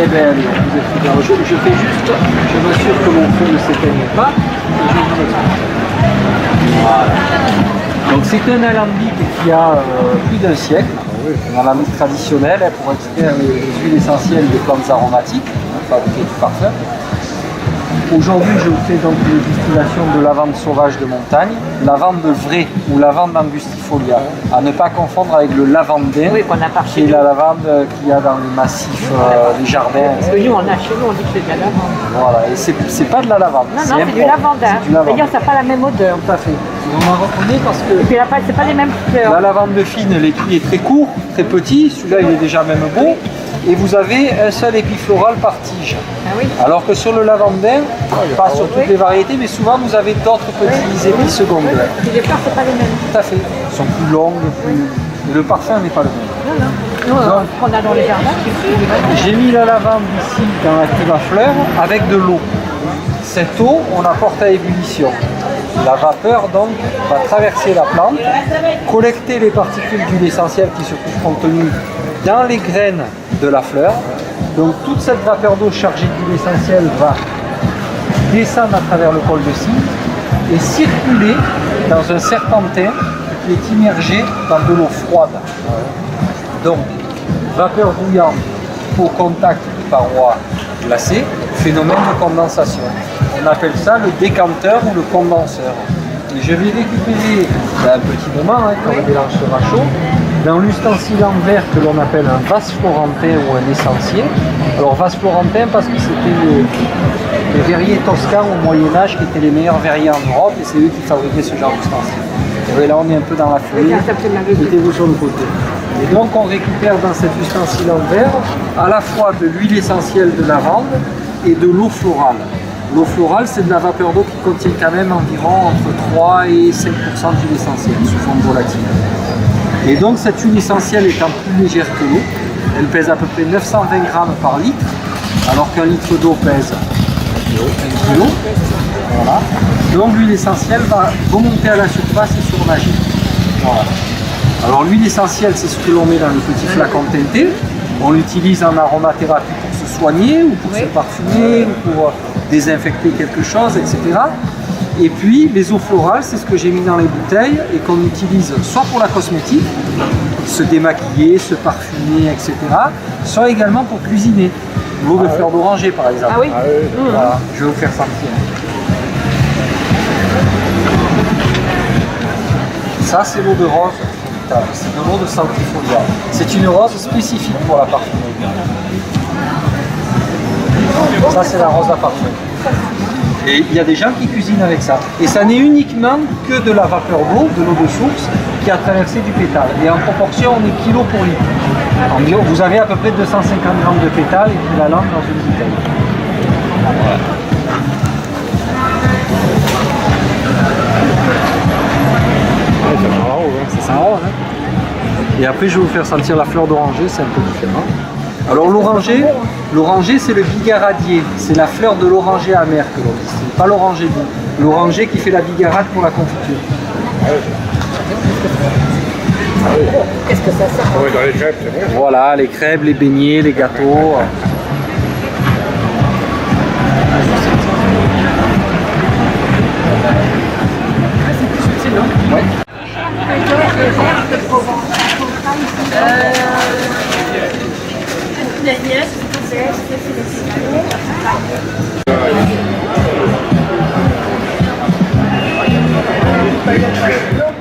Eh bien, allez, vous êtes bien. Je fais juste, je m'assure que mon feu ne s'éteigne pas. Voilà. Donc c'est un alambic qui a plus d'un siècle, un alambic traditionnel pour extraire les huiles essentielles des plantes aromatiques, fabriquer du parfum. Aujourd'hui, je fais donc une distillation de lavande sauvage de montagne, lavande vraie ou lavande angustifolia, à ne pas confondre avec le lavandin, qui est la lavande qu'il y a dans les massifs, les jardins. Parce que nous, on a chez nous, on dit que c'est de la lavande. Voilà, et c'est pas de la lavande. Non, c'est du lavandin. D'ailleurs, ça n'a pas la même odeur. Tout à fait. On en reconnaît parce que... Et puis, c'est pas les mêmes fleurs. La lavande fine, l'épi est très court, très petit, celui-là il est déjà même beau. Et vous avez un seul épi floral par tige. Ah oui. Alors que sur le lavandin, pas sur toutes les variétés, mais souvent vous avez d'autres petits épis secondaires. Et les fleurs, c'est pas les mêmes. Tout à fait. Elles sont plus longues, plus... le parfum n'est pas le même. Non, non. Nous, on a dans les jardins. J'ai mis la lavande ici dans la cuve à fleurs avec de l'eau. Cette eau, on la porte à ébullition. La vapeur donc va traverser la plante, collecter les particules d'huile essentielle qui se trouvent contenues dans les graines de la fleur. Donc toute cette vapeur d'eau chargée d'huile essentielle va descendre à travers le col de cygne et circuler dans un serpentin qui est immergé dans de l'eau froide. Donc vapeur bouillante au contact des parois glacées, phénomène de condensation. On appelle ça le décanteur ou le condenseur. Et je vais récupérer un petit moment, quand le mélange sera chaud, dans l'ustensile en verre que l'on appelle un vase florentin ou un essencier. Alors vase florentin parce que c'était les verriers toscans au Moyen-Âge qui étaient les meilleurs verriers en Europe et c'est eux qui fabriquaient ce genre d'ustensile. Et là on est un peu dans la feuille, mettez-vous sur le côté. Et donc on récupère dans cet ustensile en verre à la fois de l'huile essentielle de lavande et de l'eau florale. L'eau florale, c'est de la vapeur d'eau qui contient quand même environ entre 3 et 5% d'huile essentielle sous forme volatile. Et donc cette huile essentielle étant plus légère que l'eau, elle pèse à peu près 920 grammes par litre, alors qu'un litre d'eau pèse 1 kg. Voilà. Donc l'huile essentielle va remonter à la surface et surnager. Voilà. Alors l'huile essentielle, c'est ce que l'on met dans les petits flacons teintés. On l'utilise en aromathérapie pour se soigner, ou pour se parfumer, ou pour désinfecter quelque chose, etc. Et puis les eaux florales, c'est ce que j'ai mis dans les bouteilles et qu'on utilise soit pour la cosmétique, se démaquiller, se parfumer, etc. Soit également pour cuisiner. L'eau de fleur d'oranger par exemple. Ah oui. Voilà, je vais vous faire sentir. Ça c'est l'eau de rose, c'est de l'eau de sanctifolia. C'est une rose spécifique pour la parfumerie. Ça c'est la rose à parfum. Et il y a des gens qui cuisinent avec ça. Et ça n'est uniquement que de la vapeur d'eau, de l'eau de source, qui a traversé du pétale. Et en proportion, on est kilo pour litre. Environ, vous avez à peu près 250 grammes de pétale et puis la langue dans une bouteille. Voilà. Ça sent rose, hein. Et après, je vais vous faire sentir la fleur d'oranger, c'est un peu différent. Alors l'oranger c'est le bigaradier, c'est la fleur de l'oranger amer que l'on dit, c'est pas l'oranger doux. L'oranger qui fait la bigarade pour la confiture. Qu'est-ce que ça sert? Dans les crêpes, c'est bon. Voilà, les crêpes, les beignets, les gâteaux. Ouais. Voilà.